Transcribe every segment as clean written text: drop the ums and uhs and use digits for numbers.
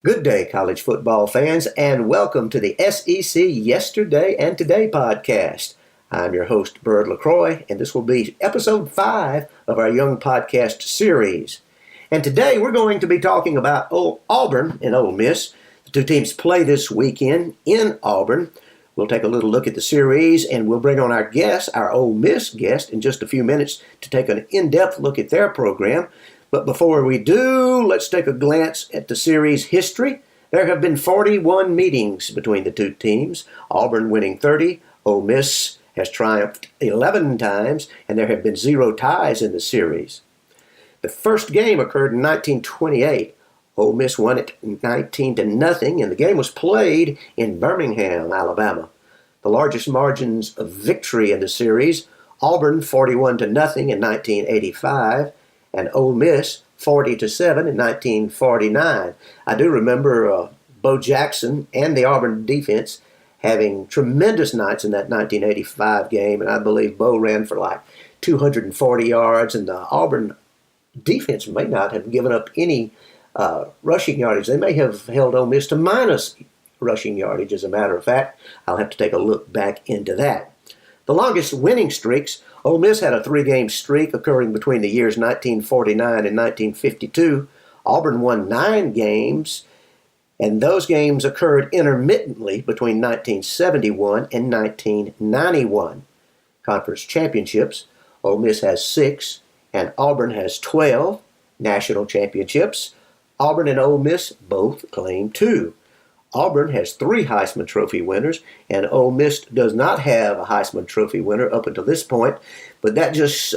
Good day, college football fans, and welcome to the SEC Yesterday and Today podcast. I'm your host, Byrd LaCroix, and this will be episode 5 of our Young Podcast series. And today we're going to be talking about Auburn and Ole Miss. The two teams play this weekend in Auburn. We'll take a little look at the series, and we'll bring on our guest, our Ole Miss guest, in just a few minutes to take an in-depth look at their program. But before we do, let's take a glance at the series history. There have been 41 meetings between the two teams, Auburn winning 30. Ole Miss has triumphed 11 times, and there have been 0 ties in the series. The first game occurred in 1928. Ole Miss won it 19-0, and the game was played in Birmingham, Alabama. The largest margins of victory in the series, Auburn 41-0 in 1985, and Ole Miss 40-7 in 1949. I do remember Bo Jackson and the Auburn defense having tremendous nights in that 1985 game, and I believe Bo ran for like 240 yards, and the Auburn defense may not have given up any rushing yardage. They may have held Ole Miss to minus rushing yardage, as a matter of fact. I'll have to take a look back into that. The longest winning streaks, Ole Miss had a 3-game streak occurring between the years 1949 and 1952. Auburn won 9 games, and those games occurred intermittently between 1971 and 1991. Conference championships, Ole Miss has 6, and Auburn has 12. National championships, Auburn and Ole Miss both claim 2. Auburn has 3 Heisman Trophy winners, and Ole Miss does not have a Heisman Trophy winner up until this point. But that just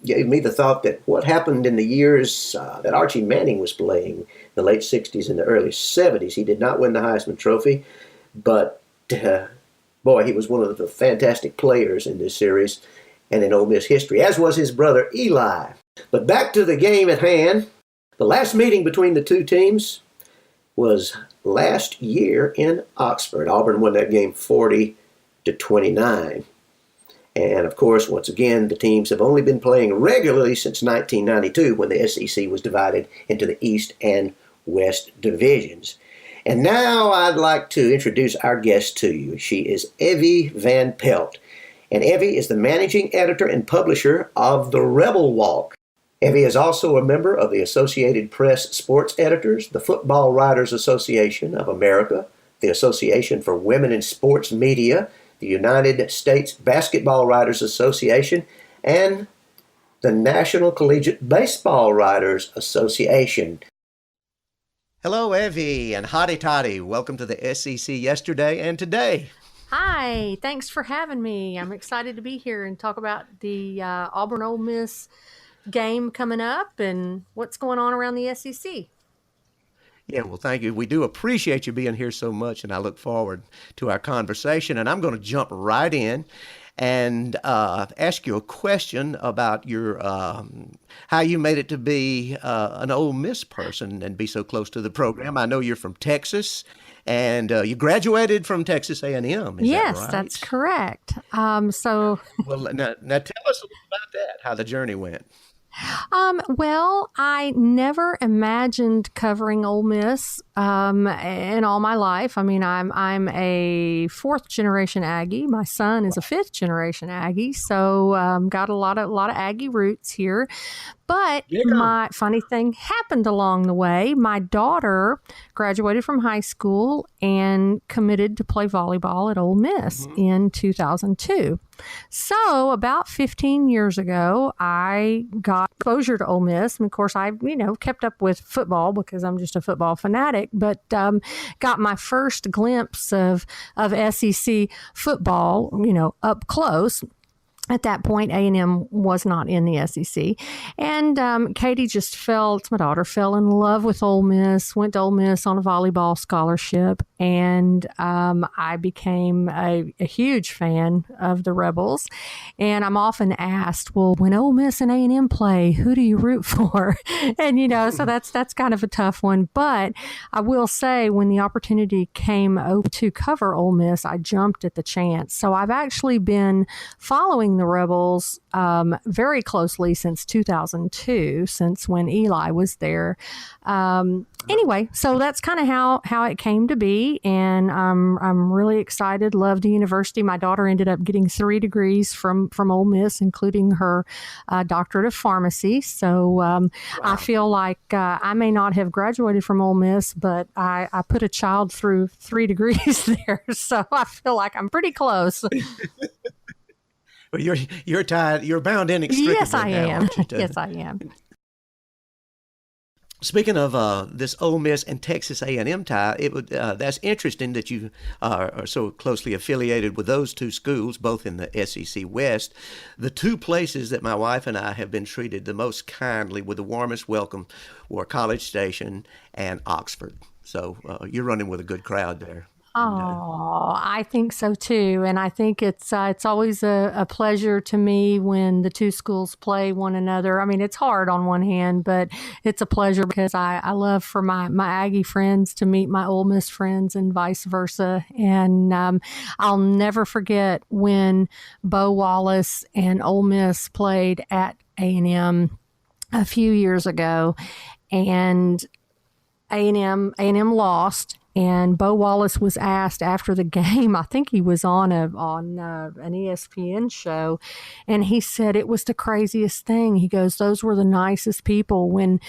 gave me the thought that what happened in the years that Archie Manning was playing, the late 60s and the early 70s, he did not win the Heisman Trophy, but boy, he was one of the fantastic players in this series and in Ole Miss history, as was his brother Eli. But back to the game at hand. The last meeting between the two teams was last year in Oxford. Auburn won that game 40-29. And of course, once again, the teams have only been playing regularly since 1992, when the SEC was divided into the East and West divisions. And now I'd like to introduce our guest to you. She is Evie Van Pelt. And Evie is the managing editor and publisher of The Rebel Walk. Evie is also a member of the Associated Press Sports Editors, the Football Writers Association of America, the Association for Women in Sports Media, the United States Basketball Writers Association, and the National Collegiate Baseball Writers Association. Hello, Evie and Hotty Toddy. Welcome to the SEC Yesterday and Today. Hi, thanks for having me. I'm excited to be here and talk about the Auburn-Ole Miss game coming up and what's going on around the SEC. Yeah, well, thank you. We do appreciate you being here so much, and I look forward to our conversation. And I'm going to jump right in and ask you a question about your how you made it to be an Ole Miss person and be so close to the program. I know you're from Texas, and you graduated from Texas A&M. Yes, that right? That's correct. Well, now tell us a little about that, how the journey went. Well, I never imagined covering Ole Miss in all my life. I mean, I'm a 4th generation Aggie. My son is a 5th generation Aggie, so got a lot of Aggie roots here. But my funny thing happened along the way. My daughter graduated from high school and committed to play volleyball at Ole Miss in 2002. So about 15 years ago, I got exposure to Ole Miss. And of course, I, kept up with football because I'm just a football fanatic, but got my first glimpse of SEC football, up close. At that point, A&M was not in the SEC. And Katie my daughter, fell in love with Ole Miss, went to Ole Miss on a volleyball scholarship. And I became a huge fan of the Rebels. And I'm often asked, well, when Ole Miss and A&M play, who do you root for? And, so that's kind of a tough one. But I will say when the opportunity came to cover Ole Miss, I jumped at the chance. So I've actually been following following the Rebels very closely since 2002, since when Eli was there. Anyway, so that's kind of how it came to be, and I'm really excited. Love the university. My daughter ended up getting 3 degrees from Ole Miss, including her doctorate of pharmacy. So wow. I feel like I may not have graduated from Ole Miss, but I put a child through 3 degrees there, so I feel like I'm pretty close. Well, you're tied. You're bound inextricably. Yes, I now, am. aren't you, Yes, I am. Speaking of this Ole Miss and Texas A&M tie, that's interesting that you are so closely affiliated with those two schools, both in the SEC West. The two places that my wife and I have been treated the most kindly with the warmest welcome were College Station and Oxford. So you're running with a good crowd there. Oh, I think so too, and I think it's always a pleasure to me when the two schools play one another. I mean, it's hard on one hand, but it's a pleasure because I love for my Aggie friends to meet my Ole Miss friends and vice versa. And I'll never forget when Bo Wallace and Ole Miss played at A&M a few years ago, and A&M lost. And Bo Wallace was asked after the game, I think he was on an ESPN show, and he said it was the craziest thing. He goes, those were the nicest people. When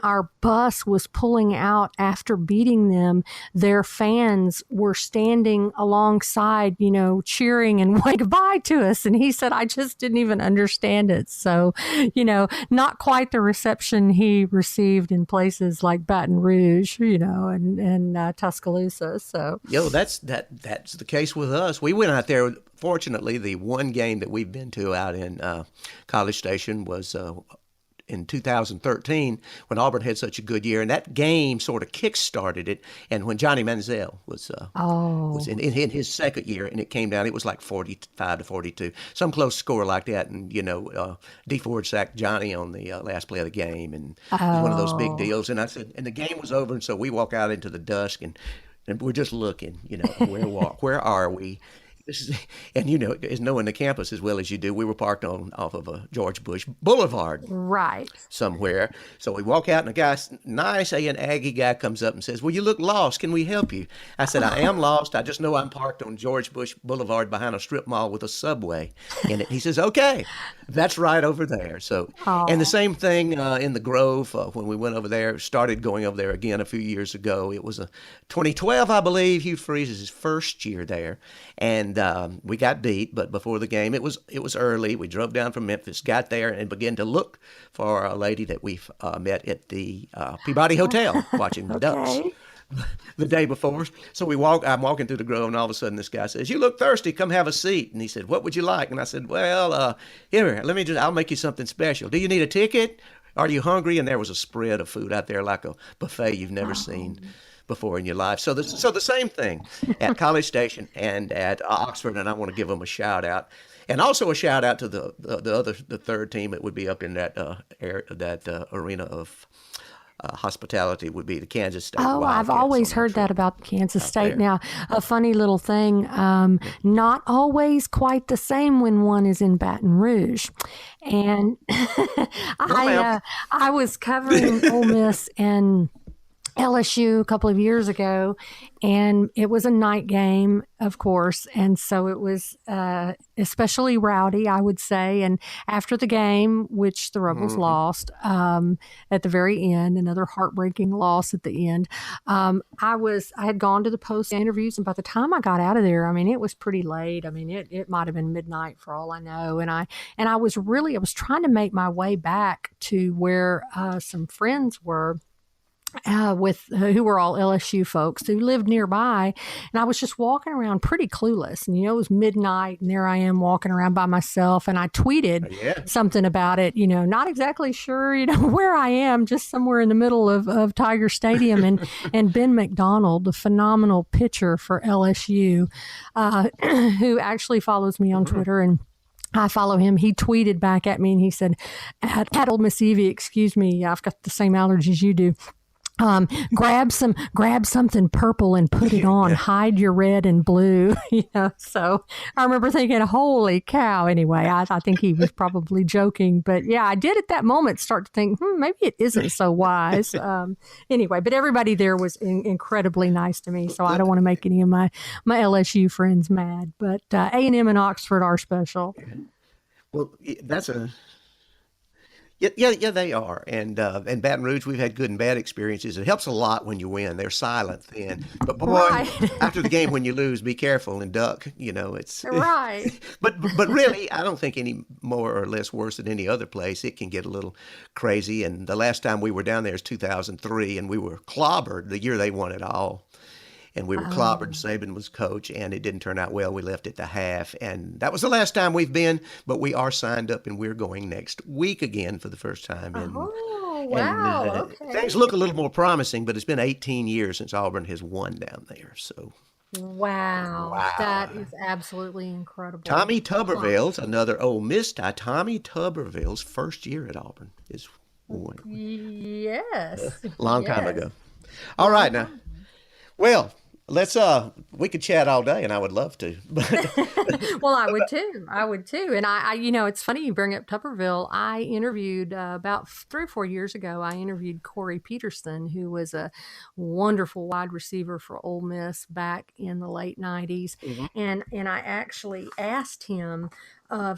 our bus was pulling out after beating them, their fans were standing alongside, cheering and waving goodbye to us. And he said, I just didn't even understand it. So, not quite the reception he received in places like Baton Rouge, and Tuscaloosa. So that's the case with us. We went out there. Fortunately, the one game that we've been to out in College Station was in 2013 when Auburn had such a good year, and that game sort of kick-started it. And when Johnny Manziel was in his second year, and it came down, it was like 45-42, some close score like that. And D Ford sacked Johnny on the last play of the game, and it was one of those big deals. And I said, and the game was over, and so we walk out into the dusk, and we're just looking, where are we? And as knowing the campus as well as you do, we were parked off of a George Bush Boulevard, right, somewhere. So we walk out, and a guy, an Aggie guy, comes up and says, "Well, you look lost. Can we help you?" I said, "I am lost. I just know I'm parked on George Bush Boulevard behind a strip mall with a Subway in it." He says, "Okay, that's right over there." So, and the same thing in the Grove when we went over there. Started going over there again a few years ago. It was 2012, I believe. Hugh Freeze's first year there, and we got beat, but before the game, it was early. We drove down from Memphis, got there, and began to look for a lady that we met at the Peabody Hotel watching the Ducks the day before. So I'm walking through the Grove, and all of a sudden this guy says, "You look thirsty, come have a seat." And he said, "What would you like?" And I said, "Well, here, I'll make you something special. Do you need a ticket? Are you hungry?" And there was a spread of food out there like a buffet you've never seen before in your life. So the same thing at College Station and at Oxford, and I want to give them a shout out, and also a shout out to the third team that would be up in that arena of hospitality would be the Kansas State Wildcats. I've always heard that about Kansas State. Now, a funny little thing, not always quite the same when one is in Baton Rouge. And I was covering Ole Miss and LSU a couple of years ago, and it was a night game, of course, and so it was especially rowdy, I would say. And after the game, which the Rebels lost at the very end, another heartbreaking loss at the end, I had gone to the post interviews, and by the time I got out of there, I mean, it was pretty late. I mean, it might have been midnight for all I know, and I was trying to make my way back to where some friends were. Who were all LSU folks who lived nearby, and I was just walking around pretty clueless, and it was midnight, and there I am walking around by myself, and I tweeted something about it, not exactly sure, where I am, just somewhere in the middle of Tiger Stadium, and Ben McDonald, the phenomenal pitcher for LSU, who actually follows me on Twitter, and I follow him. He tweeted back at me, and he said, at Ole Miss Evie, excuse me, I've got the same allergies you do. Grab something purple and put it on. Yeah. Hide your red and blue. So I remember thinking, holy cow. Anyway, I think he was probably joking, but yeah, I did at that moment start to think, maybe it isn't so wise. Anyway, but everybody there was incredibly nice to me, so I don't want to make any of my LSU friends mad. But A&M and Oxford are special. Well, that's a yeah, they are. And Baton Rouge, we've had good and bad experiences. It helps a lot when you win. They're silent then. But boy, Right. after the game when you lose, be careful and duck. It's Right. but really, I don't think any more or less worse than any other place. It can get a little crazy. And the last time we were down there is 2003, and we were clobbered the year they won it all. And we were clobbered. Oh. Saban was coach, and it didn't turn out well. We left at the half, and that was the last time we've been. But we are signed up, and we're going next week again for the first time. Oh, And wow. things Okay. look a little more promising. But it's been 18 years since Auburn has won down there. So Wow, that wow. is absolutely incredible. Tommy Huh. Tuberville's another Ole Miss guy. Tommy Tuberville's first year at Auburn is Yes, a long time yes, ago. All long right now. time. Well, let's we could chat all day, and I would love to. But Well, I would too. I would too. And it's funny you bring up Tupperville. I interviewed about 3 or 4 years ago. I interviewed Corey Peterson, who was a wonderful wide receiver for Ole Miss back in the late '90s, Mhm. and I actually asked him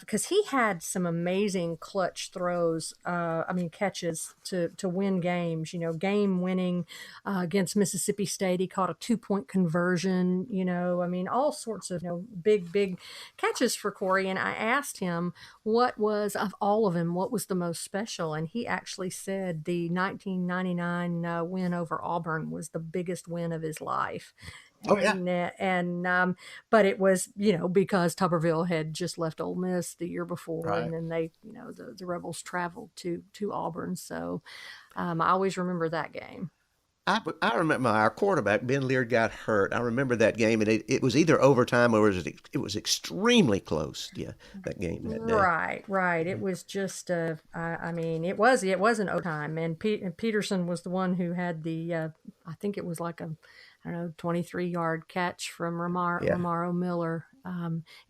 because he had some amazing clutch throws. I mean catches to win games. Game winning against Mississippi State. He caught a 2 point conversion. I mean all sorts of big catches for Corey. And I asked him what was of all of them, what was the most special, and he actually said the 1999 win over Auburn was the biggest win of his life. Oh yeah, And but it was because Tuberville had just left Ole Miss the year before, and right. then they the Rebels traveled to Auburn. So I always remember that game. I remember our quarterback Ben Lear got hurt. I remember that game, and it was either overtime or it was extremely close. Yeah, that game that day. Right, right. It was just I mean it was an overtime, and Peterson was the one who had the I think it was like a I don't know 23-yard catch from Yeah. Romaro Miller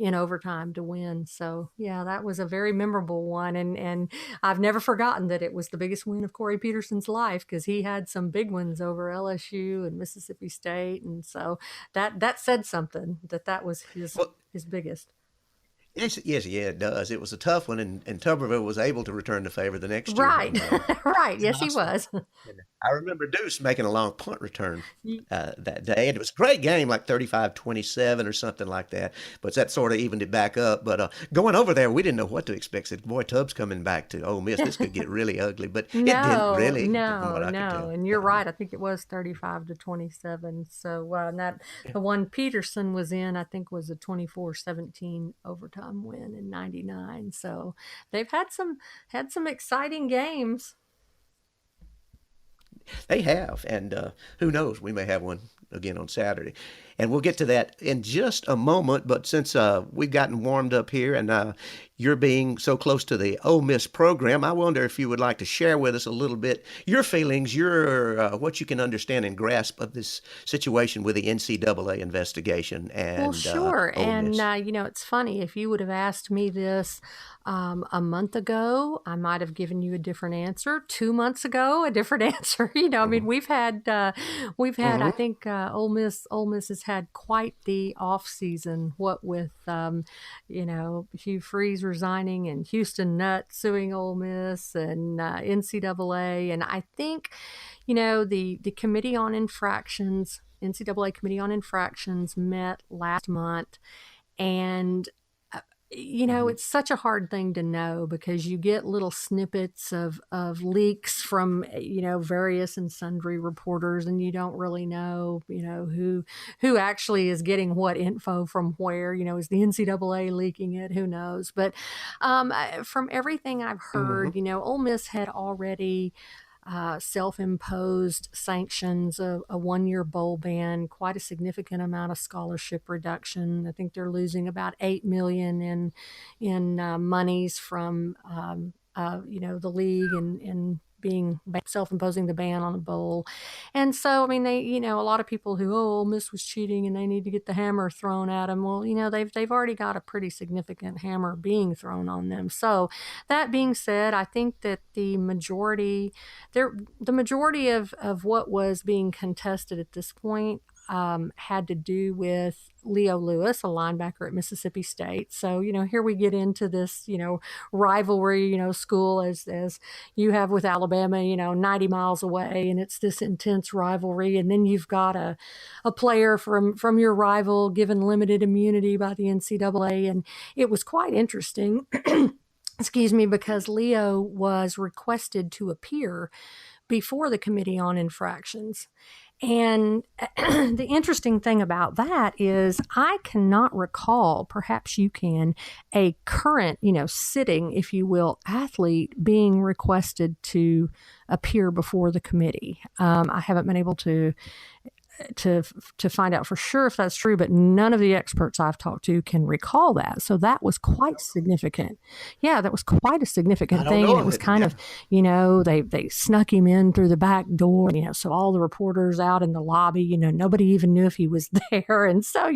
in overtime to win. So yeah, that was a very memorable one, and I've never forgotten that it was the biggest win of Corey Peterson's life because he had some big ones over LSU and Mississippi State, and so that said something that was Well, his biggest. yes, yes, yeah, it does. It was a tough one, and Tuberville was able to return the favor the next year. Right. And Right. was Yes, he awesome. was. And I remember Deuce making a long punt return Y- that day. And it was a great game, like 35-27 or something like that. But that sort of evened it back up. But going over there, we didn't know what to expect. Said, boy, Tubbs coming back to Ole Miss. This could get really ugly. But it didn't No, really, from what no, I could no. tell. And you're right. I think it was 35-27. So and that the one Peterson was in, I think, was a 24-17 overtime win in '99. So they've had some exciting games. They have, and who knows? We may have one again on Saturday, and we'll get to that in just a moment. But since we've gotten warmed up here, and you're being so close to the Ole Miss program, I wonder if you would like to share with us a little bit your feelings, your what you can understand and grasp of this situation with the NCAA investigation Well, and sure. Ole And, Miss. it's funny. If you would have asked me this a month ago, I might have given you a different answer. 2 months ago, a different answer. I mean, Hmm. we've had, I Hmm. think, Ole Miss has had quite the off season. What with, Hugh Freeze resigning and Houston Nutt suing Ole Miss and NCAA. And I think the Committee on Infractions, NCAA Committee on Infractions met last month, and Hmm. it's such a hard thing to know because you get little snippets of leaks from various and sundry reporters, and you don't really know who actually is getting what info from where. Is the NCAA leaking it? Who knows? But from everything I've Hmm. heard, Ole Miss had already self-imposed sanctions, a one-year bowl ban, quite a significant amount of scholarship reduction. I think they're losing about $8 million in monies from the league and being self-imposing the ban on a bowl. And so, I mean, they, a lot of people who, Ole Miss was cheating and they need to get the hammer thrown at them. Well, they've already got a pretty significant hammer being thrown on them. So that being said, I think that the majority of what was being contested at this point had to do with Leo Lewis, a linebacker at Mississippi State. So, here we get into this, rivalry, school as you have with Alabama, 90 miles away, and it's this intense rivalry. And then you've got a player from your rival given limited immunity by the NCAA. And it was quite interesting, excuse me, because Leo was requested to appear before the Committee on Infractions. And the interesting thing about that is I cannot recall, perhaps you can, a current, sitting, if you will, athlete being requested to appear before the committee. I haven't been able to find out for sure if that's true, but none of the experts I've talked to can recall that. So that was quite significant. Yeah, that was quite a significant thing. And it was kind of, they snuck him in through the back door, so all the reporters out in the lobby, nobody even knew if he was there. And so,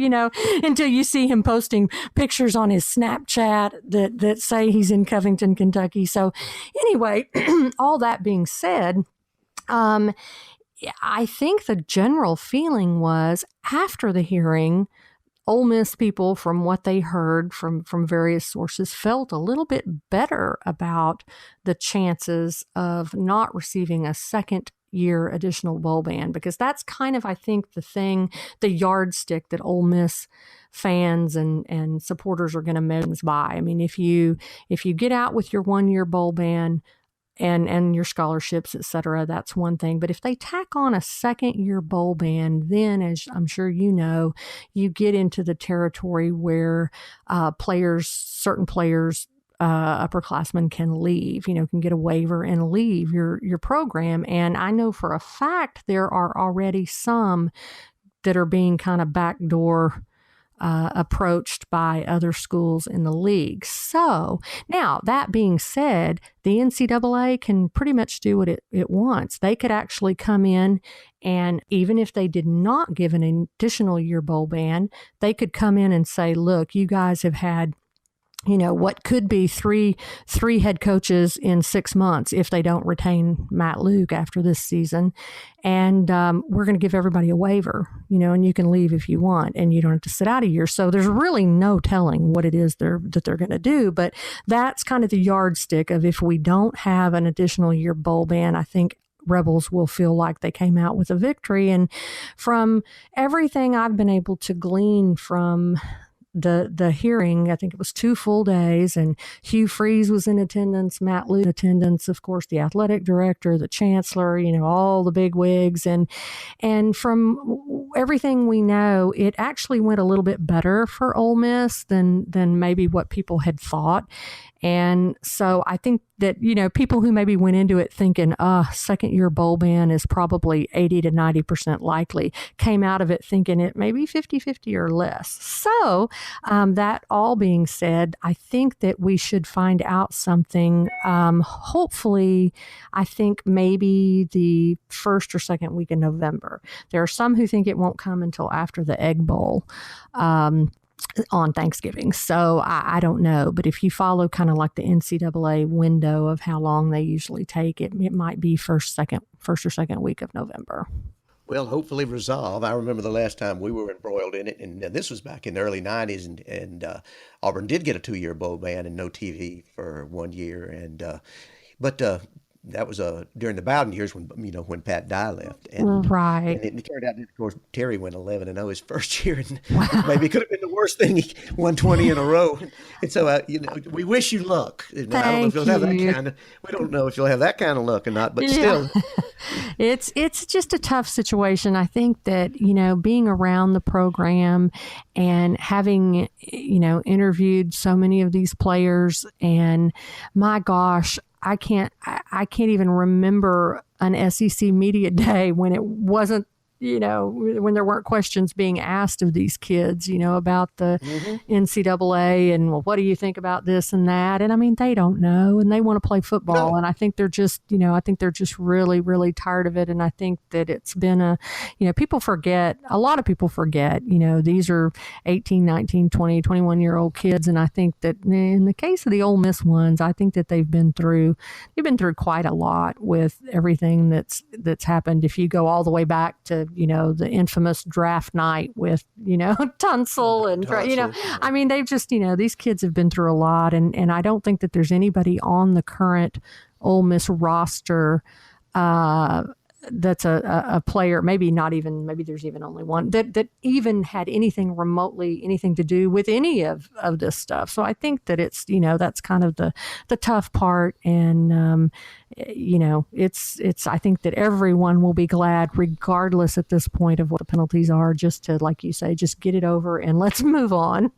until you see him posting pictures on his Snapchat that say he's in Covington, Kentucky. So anyway, all that being said, I think the general feeling was after the hearing, Ole Miss people, from what they heard from various sources, felt a little bit better about the chances of not receiving a second year additional bowl ban, because that's kind of, I think, the yardstick that Ole Miss fans and supporters are going to measure by. I mean, if you get out with your 1 year bowl ban, and your scholarships, et cetera, that's one thing. But if they tack on a second year bowl ban, then, as I'm sure you get into the territory where certain players, upperclassmen can leave, can get a waiver and leave your program. And I know for a fact there are already some that are being kind of backdoor approached by other schools in the league. So now, that being said, the NCAA can pretty much do what it wants. They could actually come in, and even if they did not give an additional year bowl ban, they could come in and say, look, you guys have had what could be three head coaches in 6 months if they don't retain Matt Luke after this season. And we're going to give everybody a waiver, and you can leave if you want, and you don't have to sit out a year. So there's really no telling what it is that they're going to do. But that's kind of the yardstick of, if we don't have an additional year bowl ban, I think Rebels will feel like they came out with a victory. And from everything I've been able to glean from the hearing, I think it was 2 full days, and Hugh Freeze was in attendance, Matt Luke in attendance, of course, the athletic director, the chancellor, all the big wigs. And from everything we know, it actually went a little bit better for Ole Miss than maybe what people had thought. And so I think that, people who maybe went into it thinking, second year bowl ban is probably 80 to 90% likely, came out of it thinking it may be 50-50 or less. So that all being said, I think that we should find out something, hopefully, I think maybe the first or second week in November. There are some who think it won't come until after the Egg Bowl. On Thanksgiving. So I don't know, but if you follow kind of like the NCAA window of how long they usually take, it might be first or second week of November. Well, hopefully resolve. I remember the last time we were embroiled in it, and this was back in the early 90s, and Auburn did get a 2-year bowl ban and no TV for 1 year, but that was during the Bowden years when Pat Dye left, and right. And it turned out that, of course, Terry went 11-0 his first year, and maybe it could have been the worst thing. He won 20 in a row, and so we wish you luck. I don't know if you'll have that kind of. We don't know if you'll have that kind of luck or not, but still, it's just a tough situation. I think that being around the program and having interviewed so many of these players, and my gosh, I can't even remember an SEC media day when it wasn't when there weren't questions being asked of these kids, about the NCAA and, well, what do you think about this and that? And I mean, they don't know, and they want to play football. No. And I think they're just, really, really tired of it. And I think that it's been a lot of people forget, these are 18, 19, 20, 21-year-old kids. And I think that in the case of the Ole Miss ones, I think that they've been through quite a lot with everything that's happened. If you go all the way back to, the infamous draft night with, Tunsil and, I mean, they've just, these kids have been through a lot. And I don't think that there's anybody on the current Ole Miss roster that's a player, maybe there's even only one that even had anything to do with any of this stuff. So I think that it's, that's kind of the tough part. And, I think that everyone will be glad, regardless at this point of what the penalties are, just to, like you say, just get it over and let's move on.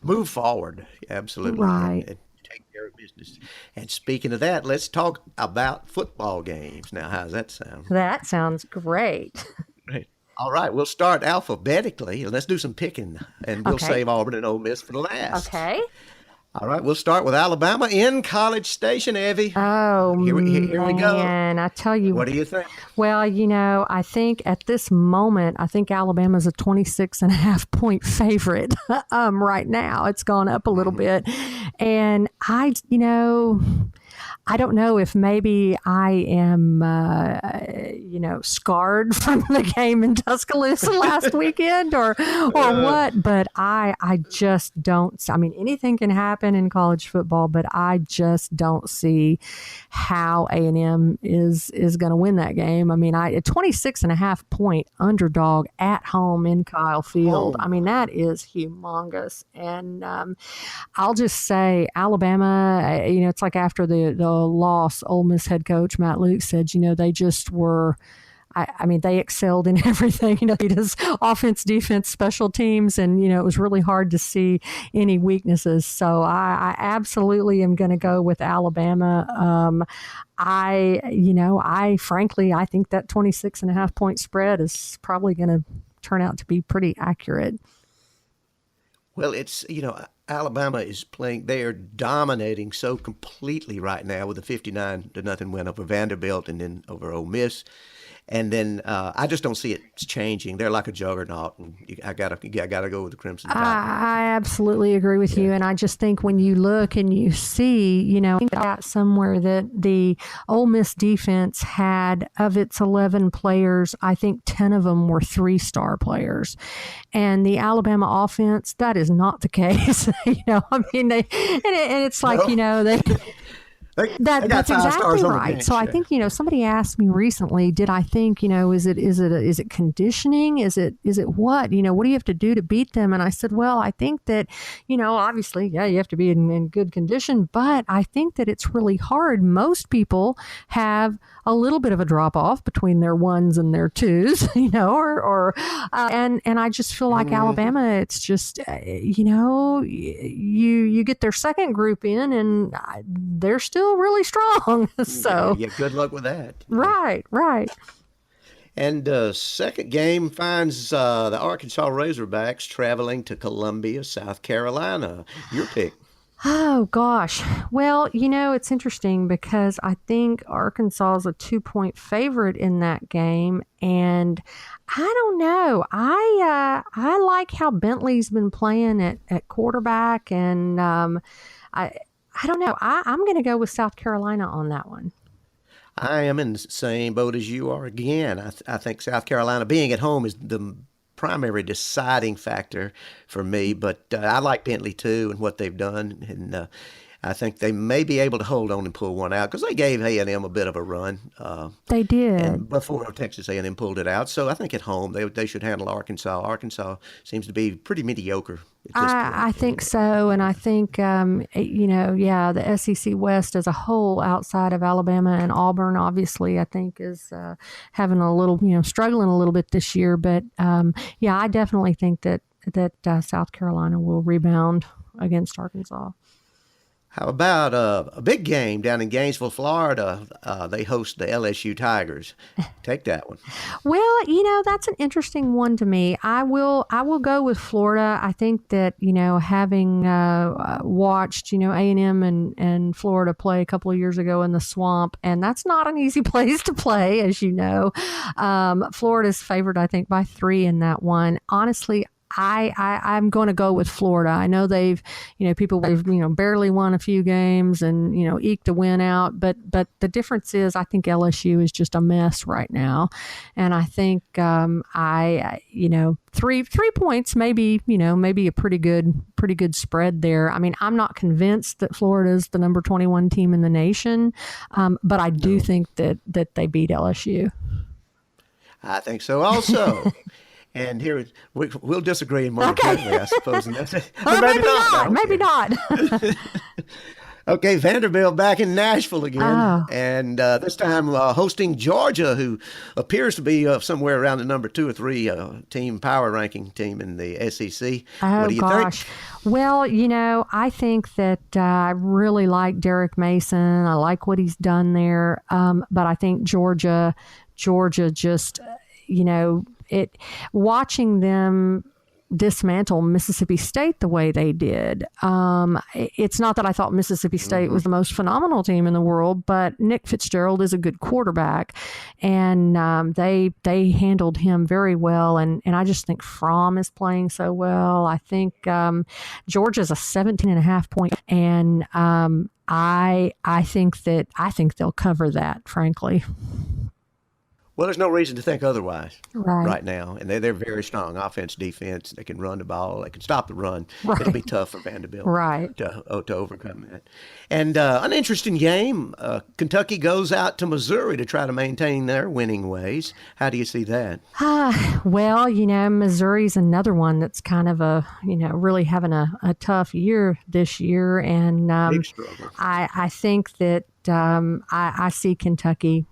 Move forward. Absolutely. Right. And take care of business. And speaking of that, let's talk about football games. Now, how does that sound? That sounds great. Great. All right, we'll start alphabetically. Let's do some picking, and we'll save Auburn and Ole Miss for the last. Okay. All right, we'll start with Alabama in College Station, Evie. Oh, here we go. And I tell you. What do you think? Well, I think at this moment, Alabama's a 26.5 point favorite right now. It's gone up a little bit. And I don't know if maybe I am, scarred from the game in Tuscaloosa last weekend or what, but I just don't. I mean, anything can happen in college football, but I just don't see how A&M is going to win that game. I mean, a 26.5 point underdog at home in Kyle Field. I mean, that is humongous. And I'll just say Alabama, it's like after the loss, Ole Miss head coach Matt Luke said, they just were, they excelled in everything. He does offense, defense, special teams, and, it was really hard to see any weaknesses. So I absolutely am going to go with Alabama. Frankly, I think that 26.5 point spread is probably going to turn out to be pretty accurate. Well, it's, Alabama is playing, they are dominating so completely right now with a 59-0 win over Vanderbilt and then over Ole Miss. And then I just don't see it changing. They're like a juggernaut. And I gotta go with the Crimson Tide. I absolutely agree with you. And I just think when you look and you see, I think that somewhere that the Ole Miss defense had, of its 11 players, I think 10 of them were 3-star players. And the Alabama offense, that is not the case. It's like, they... That's exactly right. Bench, so I think, somebody asked me recently, did I think, is it conditioning? Is it what? What do you have to do to beat them? And I said, well, I think that, obviously, you have to be in good condition, but I think that it's really hard. Most people have a little bit of a drop off between their ones and their twos, and I just feel like Alabama, it's just, you get their second group in and they're still really strong. So yeah, good luck with that. Right. And second game finds the Arkansas Razorbacks traveling to Columbia, South Carolina. Your pick. Oh, gosh. Well, it's interesting because I think Arkansas is a 2-point favorite in that game. And I don't know. I like how Bentley's been playing at quarterback. And I don't know. I'm going to go with South Carolina on that one. I am in the same boat as you are again. I think South Carolina being at home is the primary deciding factor for me, but I like Bentley too and what they've done, and I think they may be able to hold on and pull one out because they gave A&M a bit of a run. They did. And before Texas A&M pulled it out. So I think at home they should handle Arkansas. Arkansas seems to be pretty mediocre at this point. I think so. And I think, the SEC West as a whole outside of Alabama and Auburn, obviously, I think is having a little, struggling a little bit this year. But, I definitely think that South Carolina will rebound against Arkansas. How about a big game down in Gainesville, Florida? They host the LSU Tigers. Take that one. Well, that's an interesting one to me. I will go with Florida. I think that, having watched, A&M and Florida play a couple of years ago in the Swamp, and that's not an easy place to play, as you know. Florida's favored, I think, by 3 in that one. Honestly, I'm going to go with Florida. I know they've barely won a few games and, eked a win out. But the difference is I think LSU is just a mess right now. And I think, 3 points, maybe a pretty good spread there. I mean, I'm not convinced that Florida is the number 21 team in the nation. But I do think that they beat LSU. I think so also. And here we'll disagree momentarily, I suppose. And that's it. Or maybe not. Maybe not. Okay, Vanderbilt back in Nashville again, and this time hosting Georgia, who appears to be somewhere around the number 2 or 3 team power ranking team in the SEC. Oh, what do you gosh. think? Well, I think that I really like Derek Mason. I like what he's done there, but I think Georgia just, watching them dismantle Mississippi State the way they did. It's not that I thought Mississippi State was the most phenomenal team in the world, but Nick Fitzgerald is a good quarterback, and they handled him very well. And I just think Fromm is playing so well. I think Georgia's a 17.5 point, and I think they'll cover that, frankly. Well, there's no reason to think otherwise Right now. And they're very strong offense, defense. They can run the ball. They can stop the run. Right. It'll be tough for Vanderbilt to overcome that. And an interesting game. Kentucky goes out to Missouri to try to maintain their winning ways. How do you see that? Well, Missouri's another one that's kind of really having a tough year this year. And Big struggle. I think that I see Kentucky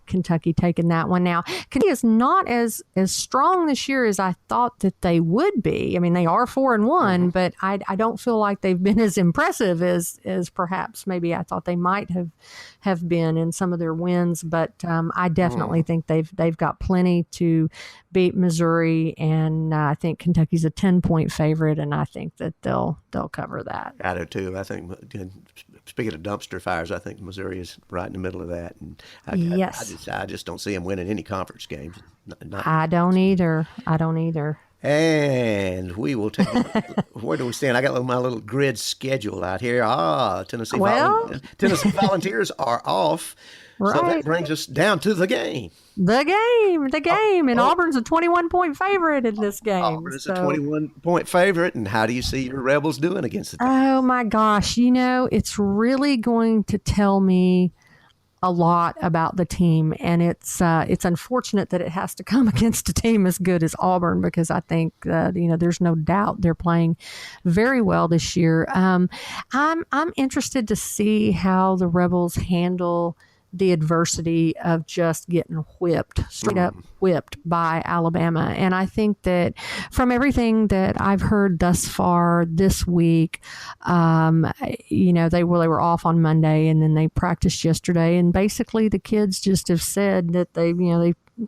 taking that one. Now, Kentucky is not as strong this year as I thought that they would be. I mean, they are 4-1, but I don't feel like they've been as impressive as perhaps maybe I thought they might have been in some of their wins. But I definitely think they've got plenty to beat Missouri, and I think Kentucky's a 10-point favorite, and I think that they'll cover that. I do too. I think, speaking of dumpster fires, I think Missouri is right in the middle of that, and I just don't see them winning any conference games. I don't either. And we will take. Where do we stand? I got my little grid schedule out here. Tennessee Volunteers are off. Right. So that brings us down to the game. The game. And Auburn's a 21-point favorite in this game. Auburn is a 21-point favorite. And how do you see your Rebels doing against the team? Oh, my gosh. It's really going to tell me a lot about the team. And it's unfortunate that it has to come against a team as good as Auburn, because I think, there's no doubt they're playing very well this year. I'm interested to see how the Rebels handle the adversity of just getting straight up whipped by Alabama. And I think that from everything that I've heard thus far this week, they were off on Monday, and then they practiced yesterday. And basically the kids just have said that they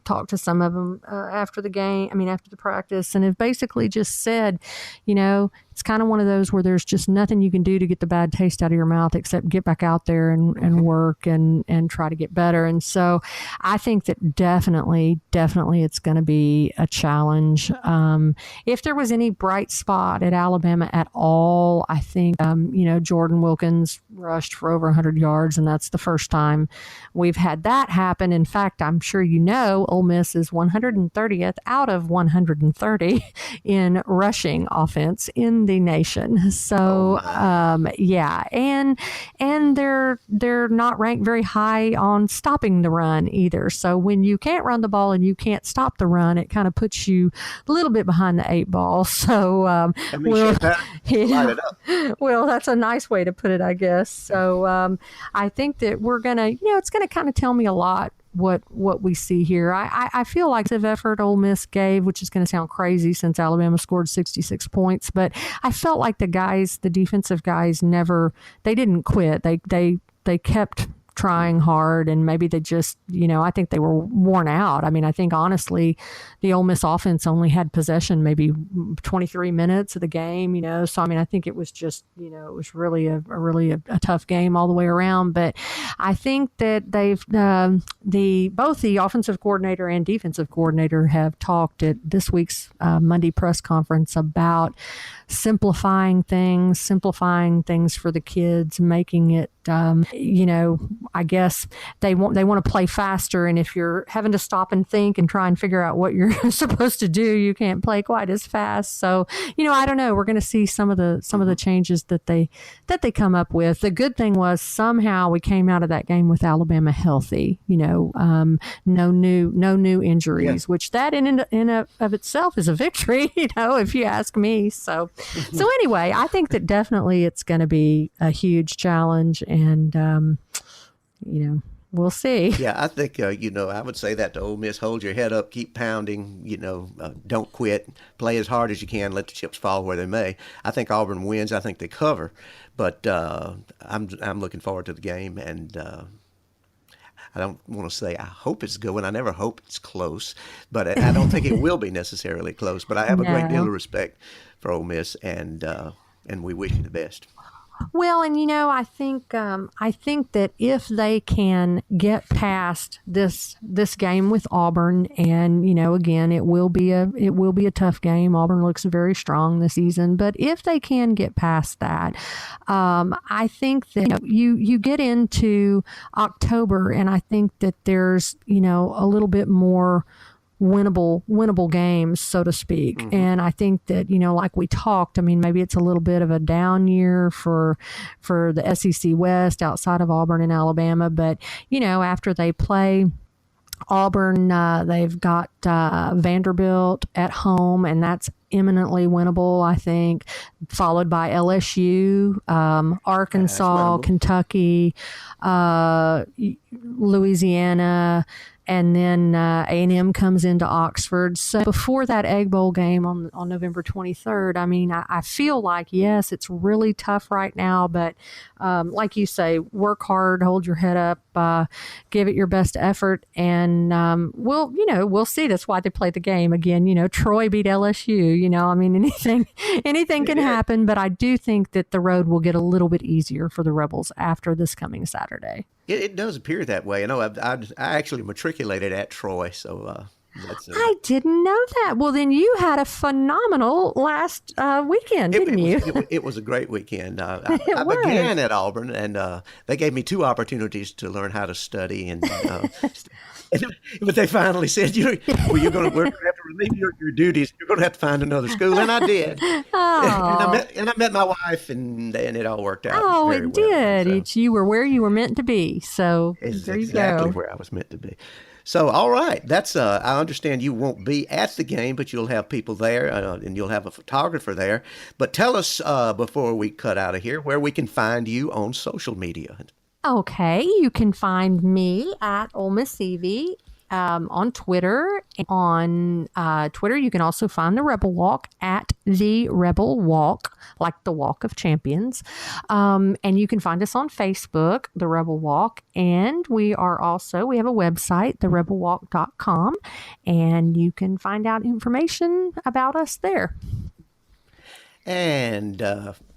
talked to some of them after the practice, and have basically just said, it's kind of one of those where there's just nothing you can do to get the bad taste out of your mouth except get back out there and work and try to get better. And so I think that definitely it's going to be a challenge. If there was any bright spot at Alabama at all, I think, Jordan Wilkins rushed for over 100 yards, and that's the first time we've had that happen. In fact, I'm sure Ole Miss is 130th out of 130 in rushing offense in the nation. So, and they're not ranked very high on stopping the run either. So when you can't run the ball and you can't stop the run, it kind of puts you a little bit behind the 8 ball. So, well, that's a nice way to put it, I guess. So, I think that we're gonna, it's gonna kind of tell me a lot what we see here. I feel like the effort Ole Miss gave, which is going to sound crazy since Alabama scored 66 points, but I felt like the defensive guys they didn't quit. They kept trying hard, and maybe they just, I think they were worn out. I mean, I think honestly, the Ole Miss offense only had possession maybe 23 minutes of the game, So, I mean, I think it was just, it was really a tough game all the way around. But I think that they've both the offensive coordinator and defensive coordinator have talked at this week's Monday press conference about simplifying things for the kids, making it, I guess they want to play faster. And if you're having to stop and think and try and figure out what you're supposed to do, you can't play quite as fast. So, I don't know. We're going to see some of the changes that they come up with. The good thing was somehow we came out of that game with Alabama healthy. No new injuries, which that in of itself is a victory. If you ask me. So anyway, I think that definitely it's going to be a huge challenge, and we'll see. Yeah, I think I would say that to Ole Miss: hold your head up, keep pounding. Don't quit, play as hard as you can, let the chips fall where they may. I think Auburn wins. I think they cover, but I'm looking forward to the game, and I don't want to say I hope it's good one. I never hope it's close, but I don't think it will be necessarily close. But I have a great deal of respect for Ole Miss, and we wish you the best. Well, and I think that if they can get past this game with Auburn, and again, it will be a tough game. Auburn looks very strong this season, but if they can get past that, I think that you get into October, and I think that there's a little bit more winnable games, so to speak. Mm-hmm. And I think that, like we talked, I mean, maybe it's a little bit of a down year for the SEC West outside of Auburn and Alabama. But, after they play Auburn, they've got Vanderbilt at home, and that's eminently winnable, I think, followed by LSU, Arkansas, Kentucky, Louisiana, and then A&M comes into Oxford. So before that Egg Bowl game on November 23rd, I mean, I feel like, yes, it's really tough right now, but like you say, work hard, hold your head up, give it your best effort, and we'll see. That's why they play the game again. Troy beat LSU. I mean, anything can happen, but I do think that the road will get a little bit easier for the Rebels after this coming Saturday. It does appear that way. I actually matriculated at Troy, so I didn't know that. Well, then you had a phenomenal last weekend, didn't you? It was a great weekend. I began at Auburn, and they gave me 2 opportunities to learn how to study, and but they finally said, we're going to have to relieve your duties. You're going to have to find another school, and I did. Oh. and I met my wife, and it all worked out. Oh, very it did. Well, you were where you were meant to be. So there you go. Exactly where I was meant to be. So, all right. That's I understand you won't be at the game, but you'll have people there, and you'll have a photographer there. But tell us before we cut out of here where we can find you on social media. Okay, you can find me at Ole Miss Evie on Twitter. On Twitter, you can also find the Rebel Walk at the Rebel Walk, like the Walk of Champions. And you can find us on Facebook, the Rebel Walk. And we have a website, therebelwalk.com, and you can find out information about us there. And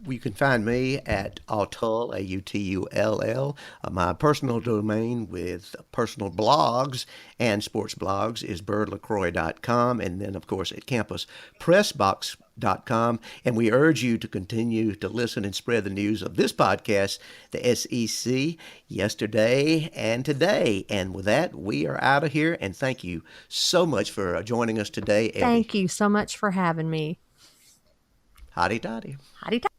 you can find me at Autull, Autull. My personal domain with personal blogs and sports blogs is birdlacroix.com. And then, of course, at campuspressbox.com. And we urge you to continue to listen and spread the news of this podcast, the SEC, yesterday and today. And with that, we are out of here. And thank you so much for joining us today, Evie. Thank you so much for having me. Hotty toddy. Hotty toddy.